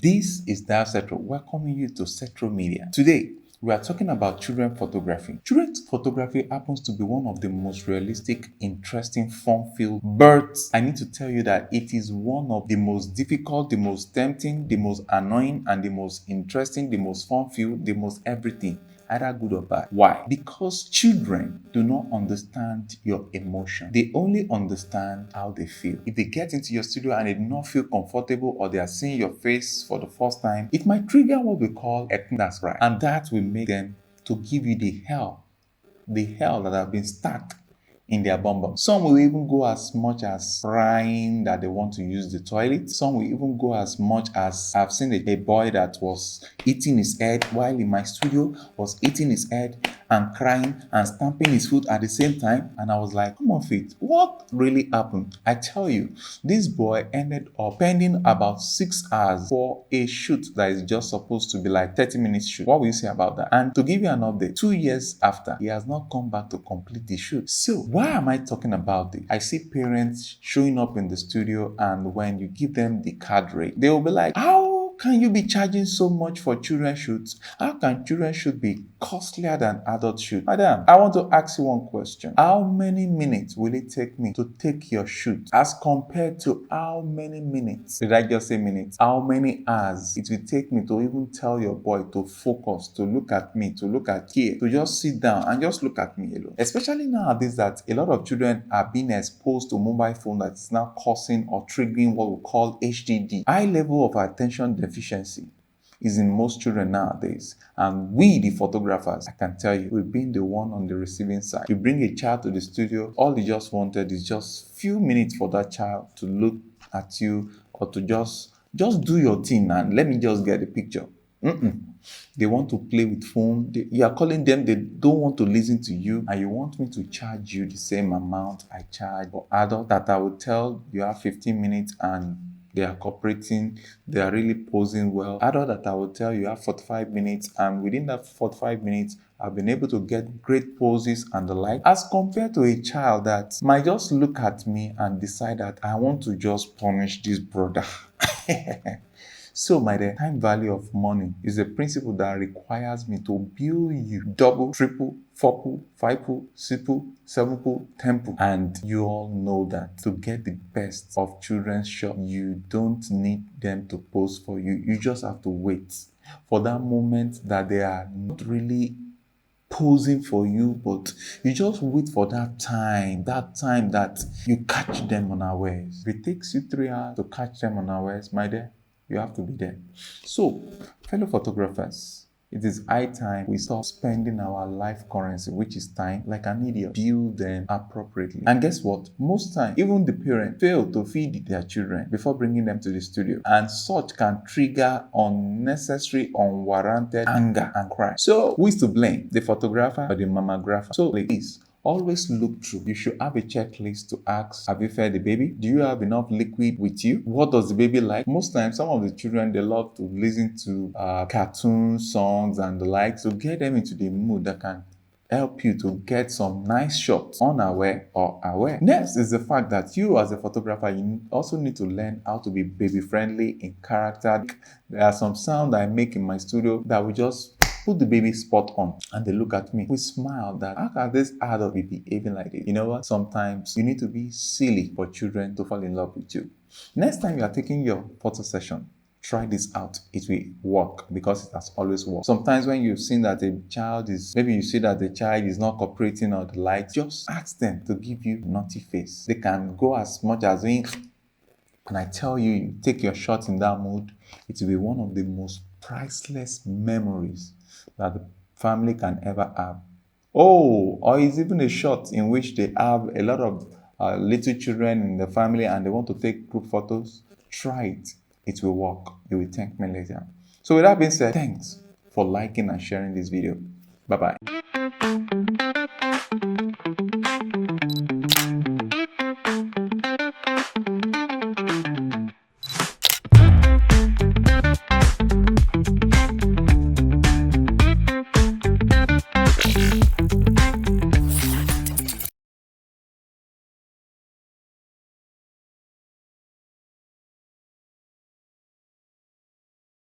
This is Dial Central, welcoming you to Central Media. Today, we are talking about children photography. Children's photography happens to be one of the most realistic, interesting, fun-filled, but I need to tell you that it is one of the most difficult, the most tempting, the most annoying, and the most interesting, the most fun-filled, the most everything. Either good or bad. Why? Because children do not understand your emotion. They only understand how they feel. If they get into your studio and they do not feel comfortable or they are seeing your face for the first time, it might trigger what we call a thing that's right. And that will make them to give you the hell that have been stuck in their bum. Some will even go as much as crying that they want to use the toilet. Some will even go as much as I've seen a boy that was eating his head while in my studio, was eating his head and crying and stamping his foot at the same time. And I was like, come on, Faith, what really happened? I tell you, this boy ended up spending about 6 hours for a shoot that is just supposed to be like 30 minutes shoot. What will you say about that? And to give you an update, 2 years after, he has not come back to complete the shoot. So why am I talking about this? I see parents showing up in the studio, and when you give them the card rate, they will be like, how can you be charging so much for children shoots? How can children shoot be costlier than adult shoot? Madam, I want to ask you one question. How many minutes will it take me to take your shoot as compared to how many minutes? Did I just say minutes? How many hours it will take me to even tell your boy to focus, to look at me, to look at here, to just sit down and just look at me alone? Especially nowadays that a lot of children are being exposed to mobile phone that is now causing or triggering what we call HDD, high level of attention deficiency, is in most children nowadays. And we, the photographers, I can tell you, we've been the one on the receiving side. You bring a child to the studio, all you just wanted is just few minutes for that child to look at you or to just do your thing and let me just get the picture. They want to play with phone. You are calling them, they don't want to listen to you, and you want me to charge you the same amount I charge for adult that I will tell you have 15 minutes and they are cooperating, they are really posing well. Adult that I will tell you have 45 minutes, and within that 45 minutes, I've been able to get great poses and the like, as compared to a child that might just look at me and decide that I want to just punish this brother. So, my dear, time value of money is a principle that requires me to bill you double, triple, fourple, fiveple, sixple, sevenple, tenple. And you all know that to get the best of children's shop, you don't need them to pose for you. You just have to wait for that moment that they are not really posing for you, but you just wait for that time that you catch them unawares. If it takes you 3 hours to catch them unawares, my dear, you have to be there. So, fellow photographers, it is high time we stop spending our life currency, which is time, like an idiot. Build them appropriately. And guess what? Most times, even the parents fail to feed their children before bringing them to the studio. And such can trigger unnecessary, unwarranted anger and cry. So, who is to blame? The photographer or the mammographer? So, please, always look through. You should have a checklist to ask, have you fed the baby? Do you have enough liquid with you? What does the baby like? Most times, some of the children, they love to listen to cartoons, songs, and the like. So get them into the mood that can help you to get some nice shots, unaware or aware. Next is the fact that you as a photographer, you also need to learn how to be baby friendly in character. There are some sounds I make in my studio that will just put the baby spot on, and they look at me. We smile that, how can this adult be behaving like this? You know what? Sometimes you need to be silly for children to fall in love with you. Next time you are taking your photo session, try this out. It will work because it has always worked. Sometimes when you've seen that a child is, maybe you see that the child is not cooperating or the like, just ask them to give you naughty face. They can go as much as doing, and I tell you, you take your shot in that mood, it will be one of the most priceless memories that the family can ever have. Oh, or it's even a shot in which they have a lot of little children in the family and they want to take group photos. Try it. It will work. You will thank me later. So with that being said, thanks for liking and sharing this video. Bye-bye.